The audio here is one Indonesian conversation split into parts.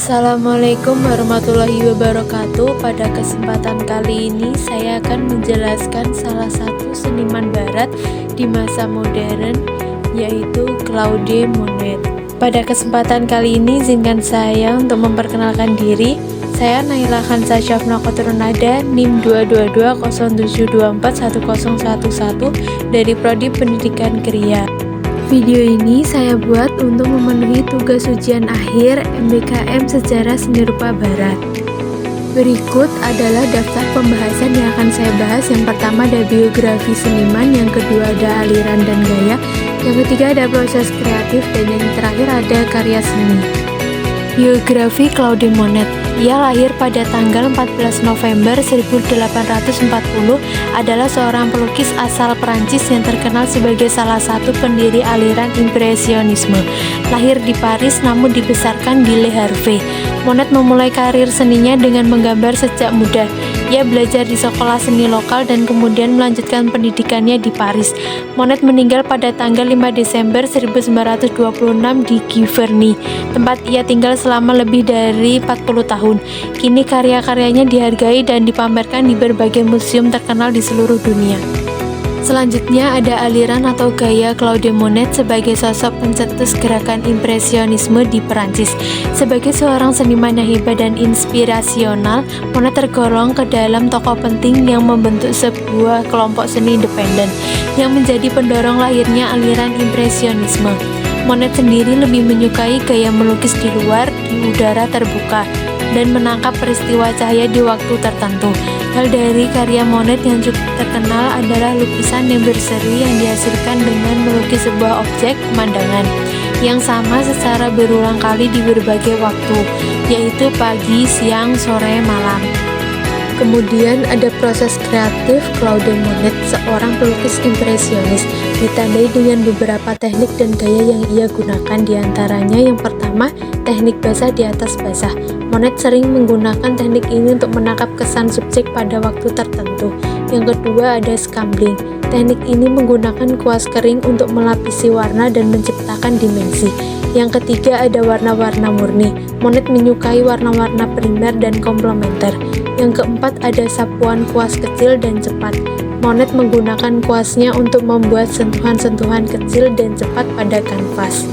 Assalamualaikum warahmatullahi wabarakatuh. Pada kesempatan kali ini saya akan menjelaskan salah satu seniman barat di masa modern, yaitu Claude Monet. Pada kesempatan kali ini izinkan saya untuk memperkenalkan diri. Saya Naila Khansa Syafna Kotorunada, NIM 22207241011 dari Prodi Pendidikan Kriya. Video ini saya buat untuk memenuhi tugas ujian akhir MBKM Sejarah Seni Rupa Barat. Berikut adalah daftar pembahasan yang akan saya bahas. Yang pertama ada biografi seniman, yang kedua ada aliran dan gaya, yang ketiga ada proses kreatif, dan yang terakhir ada karya seni. Biografi Claude Monet. Ia lahir pada tanggal 14 November 1840, adalah seorang pelukis asal Perancis yang terkenal sebagai salah satu pendiri aliran impresionisme. Lahir di Paris namun dibesarkan di Le Havre. Monet memulai karir seninya dengan menggambar sejak muda. Ia belajar di sekolah seni lokal dan kemudian melanjutkan pendidikannya di Paris. Monet meninggal pada tanggal 5 Desember 1926 di Giverny, tempat ia tinggal selama lebih dari 40 tahun. Kini karya-karyanya dihargai dan dipamerkan di berbagai museum terkenal di seluruh dunia. Selanjutnya ada aliran atau gaya Claude Monet sebagai sosok pencetus gerakan impresionisme di Perancis. Sebagai seorang seniman yang hebat dan inspirasional, Monet tergolong ke dalam tokoh penting yang membentuk sebuah kelompok seni independen yang menjadi pendorong lahirnya aliran impresionisme. Monet sendiri lebih menyukai gaya melukis di luar, di udara terbuka, dan menangkap peristiwa cahaya di waktu tertentu. Hal dari karya Monet yang cukup terkenal adalah lukisan yang berseri yang dihasilkan dengan melukis sebuah objek pemandangan yang sama secara berulang kali di berbagai waktu, yaitu pagi, siang, sore, malam. Kemudian ada proses kreatif Claude Monet, seorang pelukis impresionis, ditandai dengan beberapa teknik dan gaya yang ia gunakan. Diantaranya yang pertama, teknik basah di atas basah. Monet sering menggunakan teknik ini untuk menangkap kesan subjek pada waktu tertentu. Yang kedua ada scumbling. Teknik ini menggunakan kuas kering untuk melapisi warna dan menciptakan dimensi. Yang ketiga ada warna-warna murni. Monet menyukai warna-warna primer dan komplementer. Yang keempat ada sapuan kuas kecil dan cepat. Monet menggunakan kuasnya untuk membuat sentuhan-sentuhan kecil dan cepat pada kanvas.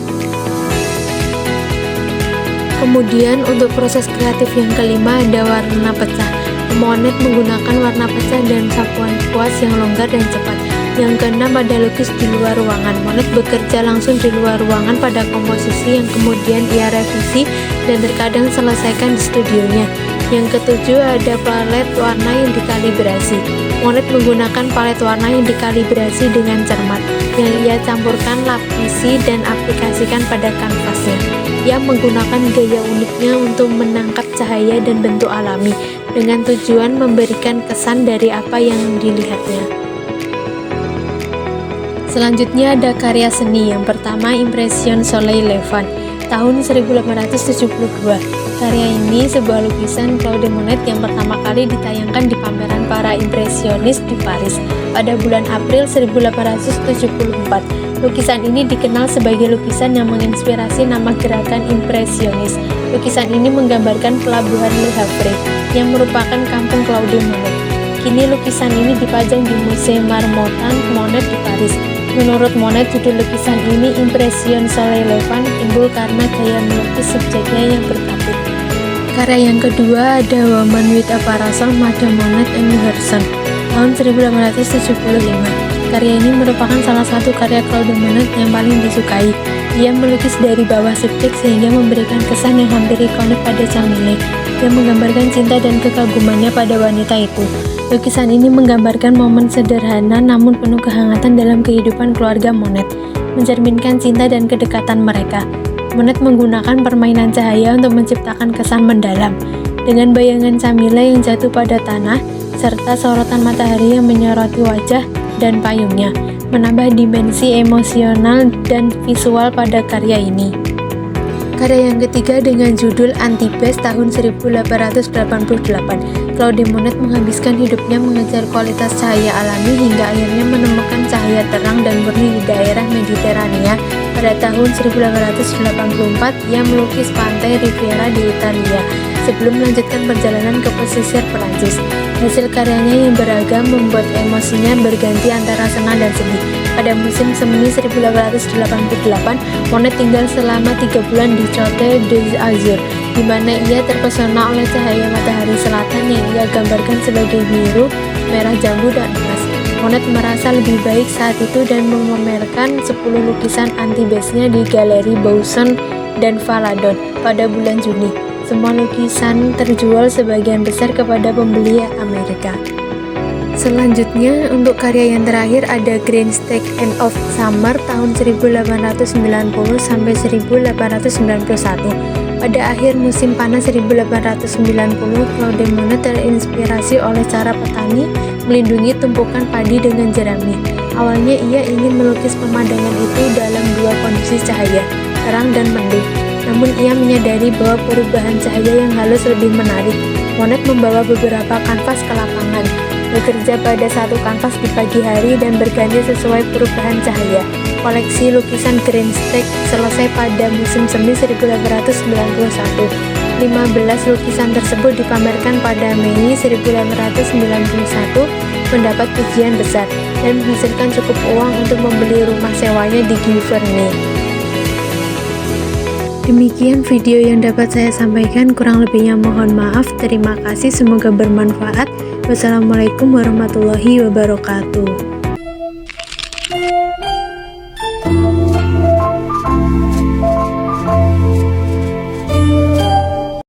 Kemudian untuk proses kreatif yang kelima ada warna pecah. Monet menggunakan warna pecah dan sapuan kuas yang longgar dan cepat. Yang keenam ada lukis di luar ruangan. Monet bekerja langsung di luar ruangan pada komposisi yang kemudian ia revisi dan terkadang selesaikan di studionya. Yang ketujuh ada palet warna yang dikalibrasi. Monet menggunakan palet warna yang dikalibrasi dengan cermat, yang ia campurkan, lapisi, dan aplikasikan pada kanvasnya. Ia menggunakan gaya uniknya untuk menangkap cahaya dan bentuk alami, dengan tujuan memberikan kesan dari apa yang dilihatnya. Selanjutnya ada karya seni. Yang pertama Impression Soleil Levant, tahun 1872. Karya ini sebuah lukisan Claude Monet yang pertama kali ditayangkan di pameran para impresionis di Paris pada bulan April 1874. Lukisan ini dikenal sebagai lukisan yang menginspirasi nama gerakan impresionis. Lukisan ini menggambarkan pelabuhan Le Havre yang merupakan kampung Claude Monet. Kini lukisan ini dipajang di Musée Marmottan Monet di Paris. Menurut Monet, judul lukisan ini Impression Soleil Levant timbul karena gaya melukis subjeknya yang berkabut. Karya yang kedua ada Woman with a Parasol, Madame Monet and Herson, tahun 1875. Karya ini merupakan salah satu karya Claude Monet yang paling disukai. Ia melukis dari bawah subjek sehingga memberikan kesan yang hampir ikonik pada sang milik, yang menggambarkan cinta dan kekagumannya pada wanita itu. Lukisan ini menggambarkan momen sederhana namun penuh kehangatan dalam kehidupan keluarga Monet, mencerminkan cinta dan kedekatan mereka. Monet menggunakan permainan cahaya untuk menciptakan kesan mendalam, dengan bayangan Camilla yang jatuh pada tanah, serta sorotan matahari yang menyoroti wajah dan payungnya, menambah dimensi emosional dan visual pada karya ini. Karya yang ketiga dengan judul Antibes, tahun 1888. Claude Monet menghabiskan hidupnya mengejar kualitas cahaya alami hingga akhirnya menemukan cahaya terang dan murni di daerah Mediterania Pada tahun 1884, ia melukis pantai Riviera di Italia, sebelum melanjutkan perjalanan ke pesisir Perancis. Hasil karyanya yang beragam membuat emosinya berganti antara senang dan sedih. Pada musim semi 1888, Monet tinggal selama 3 bulan di Côte d'Azur, di mana ia terpesona oleh cahaya matahari selatan yang ia gambarkan sebagai biru, merah jambu, dan emas. Monet merasa lebih baik saat itu dan memamerkan 10 lukisan anti-base-nya di Galeri Bauson dan Valadon pada bulan Juni. Semua lukisan terjual sebagian besar kepada pembeli Amerika. Selanjutnya, untuk karya yang terakhir ada Green Steak End of Summer tahun 1890 sampai 1891. Pada akhir musim panas 1890, Claude Monet terinspirasi oleh cara petani melindungi tumpukan padi dengan jerami. Awalnya ia ingin melukis pemandangan itu dalam dua kondisi cahaya, terang dan mendung. Namun ia menyadari bahwa perubahan cahaya yang halus lebih menarik. Monet membawa beberapa kanvas ke lapangan, bekerja pada satu kanvas di pagi hari dan berganti sesuai perubahan cahaya. Koleksi lukisan Green Steak selesai pada musim semi 1891. 15 lukisan tersebut dipamerkan pada Mei 1891, mendapat pujian besar dan menghasilkan cukup uang untuk membeli rumah sewanya di Giverny. Demikian video yang dapat saya sampaikan, kurang lebihnya mohon maaf. Terima kasih, semoga bermanfaat. Wassalamualaikum warahmatullahi wabarakatuh.